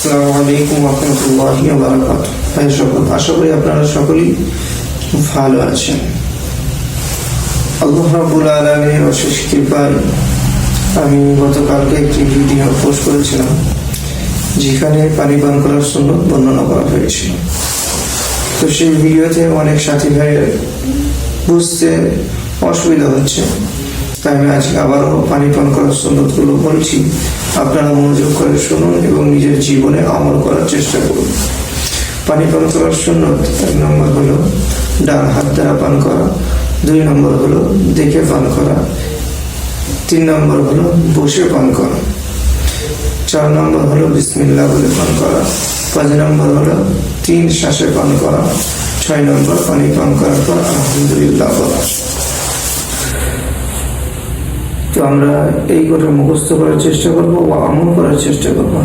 আসসালামু আলাইকুম ওয়া রাহমাতুল্লাহি ওয়া বারাকাতুহু। আশা করি আপনারা সকলেই ভালো আছেন। আল্লাহ রাব্বুল আলামিনের অশেষ কৃপায় আমি গতকালকে একটি ভিডিও পোস্ট করেছিলাম, যেখানে পানি পান করার সুন্নাত বর্ণনা করা হয়েছিল। তো সেই ভিডিওতে অনেক সাথী ভাইয়ের বুঝতে অসুবিধা হচ্ছে, তাই আমি আজকে আবারও পানি পান করার সুন্নাতগুলো বলছি। আপনারা মনোযোগ করে শুনুন এবং নিজের জীবনে আমল করার চেষ্টা করুন। পানি পান করার সুন্নাত: 1 নম্বর হলো ডান হাত দ্বারা পান করা, 2 নম্বর হলো দেখে পান করা, 3 নম্বর হলো বসে পান করা, 4 নম্বর হলো বিসমিল্লাহ বলে পান করা, 5 নম্বর হলো 3 শ্বাসে পান করা, 6 নম্বর পানি পান করার পর আলহামদুলিল্লাহ বলা। তো আমরা এই কথা মুখস্থ করার চেষ্টা করবো ও আমল করার চেষ্টা করবো।